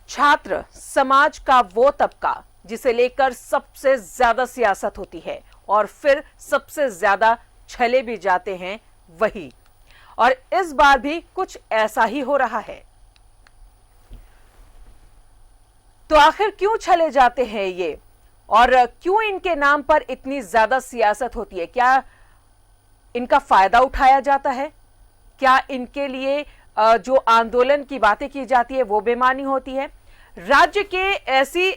छात्र समाज का वो तबका जिसे लेकर सबसे ज्यादा सियासत होती है और फिर सबसे ज्यादा छले भी जाते हैं वही। और इस बार भी कुछ ऐसा ही हो रहा है। तो आखिर क्यों छले जाते हैं ये, और क्यों इनके नाम पर इतनी ज्यादा सियासत होती है? क्या इनका फायदा उठाया जाता है? क्या इनके लिए जो आंदोलन की बातें की जाती है वो बेमानी होती है? राज्य के ऐसी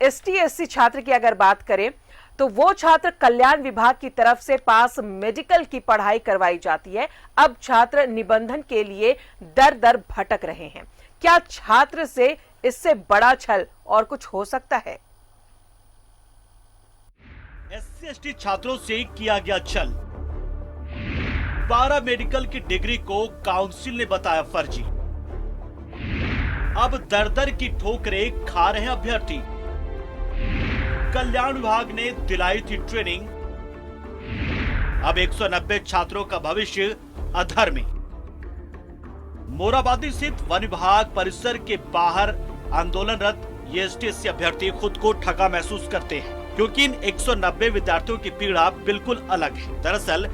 ST/SC छात्र की अगर बात करें तो वो छात्र कल्याण विभाग की तरफ से पास मेडिकल की पढ़ाई करवाई जाती है। अब छात्र निबंधन के लिए दर दर भटक रहे हैं। क्या छात्र से इससे बड़ा छल और कुछ हो सकता है? SC/ST छात्रों से किया गया छल। पारा मेडिकल की डिग्री को काउंसिल ने बताया फर्जी। अब दर दर की ठोकरें खा रहे हैं अभ्यर्थी। कल्याण विभाग ने दिलाई थी ट्रेनिंग, अब 190 छात्रों का भविष्य अधर में। मोराबादी स्थित वन विभाग परिसर के बाहर आंदोलनरत ये ST/SC अभ्यर्थी खुद को ठगा महसूस करते हैं, क्योंकि इन 190 विद्यार्थियों की पीड़ा बिल्कुल अलग है। दरअसल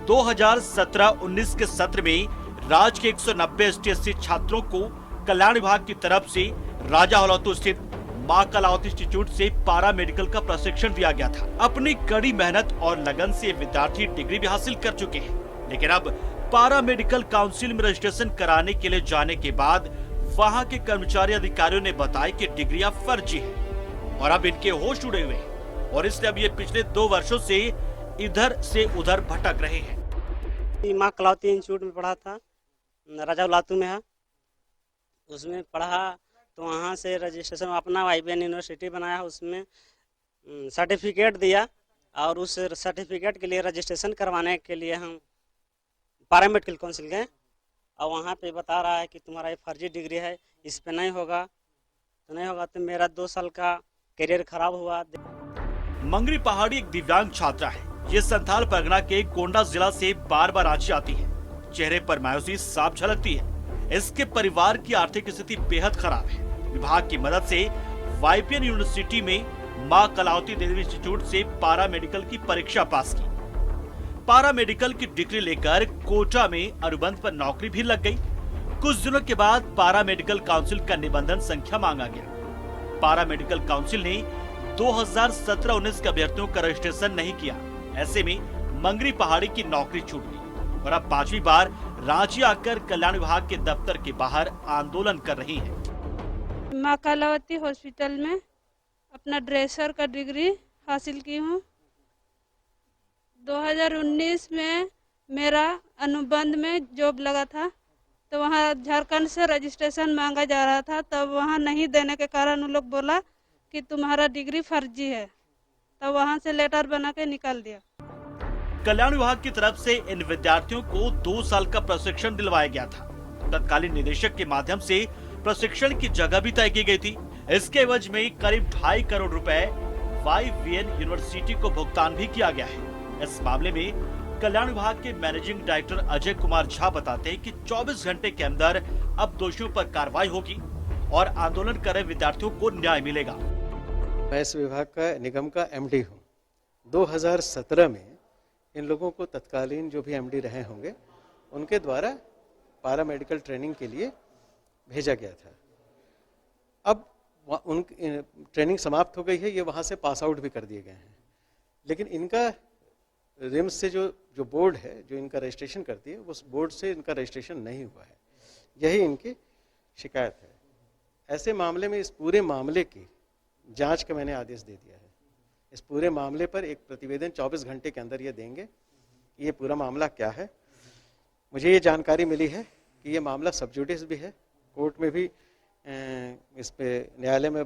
2017-19 के सत्र में राज्य के 190 ST/SC छात्रों को कल्याण विभाग की तरफ से राजा हौलातू स्थित मां कलावती इंस्टीट्यूट से पारा मेडिकल का प्रशिक्षण दिया गया था। अपनी कड़ी मेहनत और लगन से विद्यार्थी डिग्री भी हासिल कर चुके हैं, लेकिन अब पारा मेडिकल काउंसिल में रजिस्ट्रेशन कराने के लिए जाने के बाद वहां के कर्मचारी अधिकारियों ने बताया कि डिग्रियां फर्जी है और अब इनके होश उड़े हुए हैं, और इसलिए अब ये पिछले 2 वर्षों से इधर से उधर भटक रहे हैं। मां कलावती इंस्टीट्यूट में पढ़ा था, राजा हौलातू में है, उसमें पढ़ा तो वहाँ से रजिस्ट्रेशन अपना IBN यूनिवर्सिटी बनाया, उसमें सर्टिफिकेट दिया और उस सर्टिफिकेट के लिए रजिस्ट्रेशन करवाने के लिए हम पारा मेडिकल काउंसिल गए और वहाँ पे बता रहा है कि तुम्हारा ये फर्जी डिग्री है, इस पे नहीं होगा तो मेरा 2 साल का करियर खराब हुआ। मंगरी पहाड़ी एक दिव्यांग छात्रा है। ये संथाल परगना के गोंडा जिला से बार बार रांची आती है। चेहरे पर मायूसी साफ झलकती है। इसके परिवार की आर्थिक स्थिति बेहद खराब है। विभाग की मदद से YPN यूनिवर्सिटी में मां कलावती देवी इंस्टीट्यूट से पारा मेडिकल की परीक्षा पास की। पारा मेडिकल की डिग्री लेकर कोटा में अनुबंध पर नौकरी भी लग गई। कुछ दिनों के बाद पारा मेडिकल काउंसिल का निबंधन संख्या मांगा गया। पारा मेडिकल काउंसिल ने 2017-19 के अभ्यर्थियों का रजिस्ट्रेशन नहीं किया। ऐसे में मंगरी पहाड़ी की नौकरी छूट गई और अब 5वीं बार रांची आकर कल्याण विभाग के दफ्तर के बाहर आंदोलन कर रही हैं। मां कलावती हॉस्पिटल में अपना ड्रेसर का डिग्री हासिल की हूँ। 2019 में मेरा अनुबंध में जॉब लगा था, तो वहाँ झारखंड से रजिस्ट्रेशन मांगा जा रहा था, तब वहाँ नहीं देने के कारण उन लोग बोला कि तुम्हारा डिग्री फर्जी है, तब वहाँ से लेटर बना के निकाल दिया। कल्याण विभाग की तरफ से इन विद्यार्थियों को 2 साल का प्रशिक्षण दिलवाया गया था। तत्कालीन निदेशक के माध्यम से प्रशिक्षण की जगह भी तय की गई थी। इसके एवज में करीब 2.5 करोड़ रुपए YVN यूनिवर्सिटी को भुगतान भी किया गया है। इस मामले में कल्याण विभाग के मैनेजिंग डायरेक्टर अजय कुमार झा बताते हैं कि 24 घंटे के अंदर अब दोषियों पर कार्रवाई होगी और आंदोलन कर रहे विद्यार्थियों को न्याय मिलेगा। मैं इस विभाग का निगम का MD हूँ। 2017 में इन लोगों को तत्कालीन जो भी MD रहे होंगे उनके द्वारा पारा मेडिकल ट्रेनिंग के लिए भेजा गया था। अब उनकी ट्रेनिंग समाप्त हो गई है, ये वहाँ से पास आउट भी कर दिए गए हैं, लेकिन इनका रिम्स से जो बोर्ड है जो इनका रजिस्ट्रेशन करती है, उस बोर्ड से इनका रजिस्ट्रेशन नहीं हुआ है। यही इनकी शिकायत है। ऐसे मामले में इस पूरे मामले की जांच का मैंने आदेश दे दिया है। इस पूरे मामले पर एक प्रतिवेदन 24 घंटे के अंदर ये देंगे। ये पूरा मामला क्या है, मुझे ये जानकारी मिली है कि ये मामला सब जुडिस भी है, कोर्ट में भी इस पे न्यायालय में।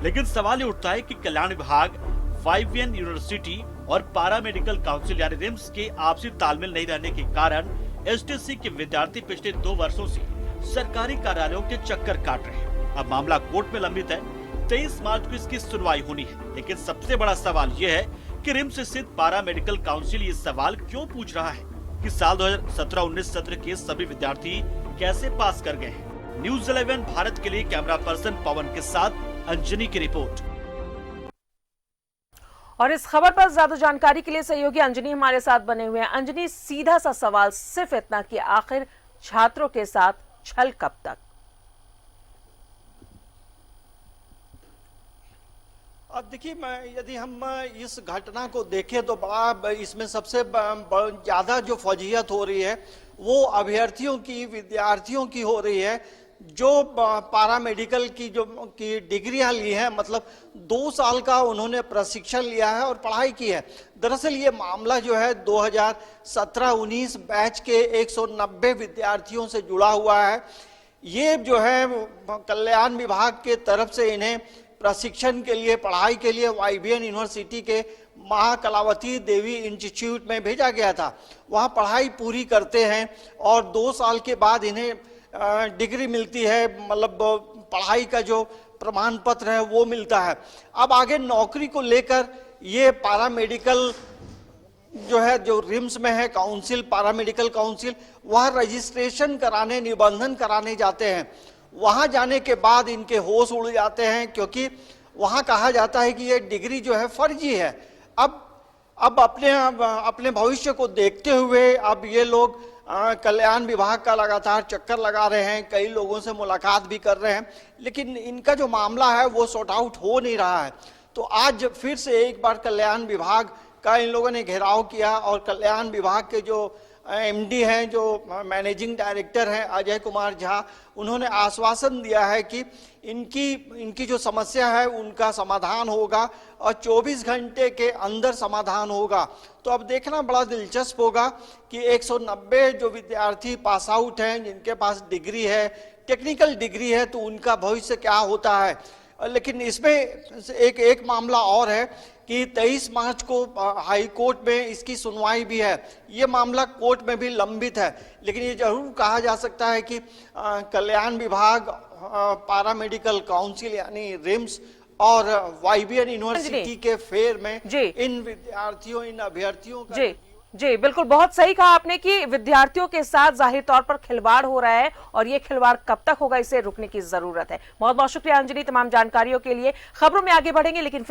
लेकिन सवाल ये उठता है कि कल्याण विभाग, YVN यूनिवर्सिटी और पारा मेडिकल काउंसिल यानी रिम्स के आपसी तालमेल नहीं रहने के कारण ST/SC के विद्यार्थी पिछले 2 वर्षों से सरकारी कार्यालयों के चक्कर काट रहे हैं। अब मामला कोर्ट में लंबित है। 23 मार्च को इसकी सुनवाई होनी है। लेकिन सबसे बड़ा सवाल यह है कि रिम्स स्थित पारा मेडिकल काउंसिल ये सवाल क्यों पूछ रहा है कि साल 2017-19 सत्र के सभी विद्यार्थी कैसे पास कर गए हैं। न्यूज़ 11 भारत के लिए कैमरा पर्सन पवन के साथ अंजनी की रिपोर्ट। और इस खबर पर ज्यादा जानकारी के लिए सहयोगी अंजनी हमारे साथ बने हुए हैं। अंजनी, सीधा सा सवाल सिर्फ इतना कि आखिर छात्रों के साथ छल कब तक? अब देखिए, यदि हम इस घटना को देखें तो बड़ा इसमें सबसे ज्यादा जो फौजियत हो रही है वो अभ्यर्थियों की, विद्यार्थियों की हो रही है जो पैरामेडिकल की डिग्रियां ली हैं। मतलब 2 साल का उन्होंने प्रशिक्षण लिया है और पढ़ाई की है। दरअसल ये मामला जो है 2017-19 बैच के 190 विद्यार्थियों से जुड़ा हुआ है। ये जो है कल्याण विभाग के तरफ से इन्हें प्रशिक्षण के लिए, पढ़ाई के लिए YBN यूनिवर्सिटी के महाकलावती देवी इंस्टीट्यूट में भेजा गया था। वहाँ पढ़ाई पूरी करते हैं और 2 साल के बाद इन्हें डिग्री मिलती है, मतलब पढ़ाई का जो प्रमाण पत्र है वो मिलता है। अब आगे नौकरी को लेकर ये पैरामेडिकल जो है, जो रिम्स में है काउंसिल, पैरामेडिकल काउंसिल, वह रजिस्ट्रेशन कराने, निबंधन कराने जाते हैं। वहां जाने के बाद इनके होश उड़ जाते हैं क्योंकि वहां कहा जाता है कि ये डिग्री जो है फर्जी है। अब अपने भविष्य को देखते हुए अब ये लोग कल्याण विभाग का लगातार चक्कर लगा रहे हैं, कई लोगों से मुलाकात भी कर रहे हैं, लेकिन इनका जो मामला है वो सॉर्ट आउट हो नहीं रहा है। तो आज फिर से एक बार कल्याण विभाग का इन लोगों ने घेराव किया और कल्याण विभाग के जो MD हैं, जो मैनेजिंग डायरेक्टर हैं अजय कुमार झा, उन्होंने आश्वासन दिया है कि इनकी जो समस्या है उनका समाधान होगा और 24 घंटे के अंदर समाधान होगा। तो अब देखना बड़ा दिलचस्प होगा कि 190 जो विद्यार्थी पास आउट हैं, जिनके पास डिग्री है, टेक्निकल डिग्री है, तो उनका भविष्य क्या होता है। लेकिन इसमें एक मामला और है कि 23 मार्च को हाई कोर्ट में इसकी सुनवाई भी है। ये मामला कोर्ट में भी लंबित है, लेकिन ये जरूर कहा जा सकता है कि कल्याण विभाग, पैरामेडिकल काउंसिल यानी रिम्स और YBN यूनिवर्सिटी के फेर में इन विद्यार्थियों, इन अभ्यर्थियों का जी बिल्कुल, बहुत सही कहा आपने कि विद्यार्थियों के साथ जाहिर तौर पर खिलवाड़ हो रहा है और ये खिलवाड़ कब तक होगा, इसे रुकने की जरूरत है। बहुत बहुत शुक्रिया अंजनी तमाम जानकारियों के लिए। खबरों में आगे बढ़ेंगे, लेकिन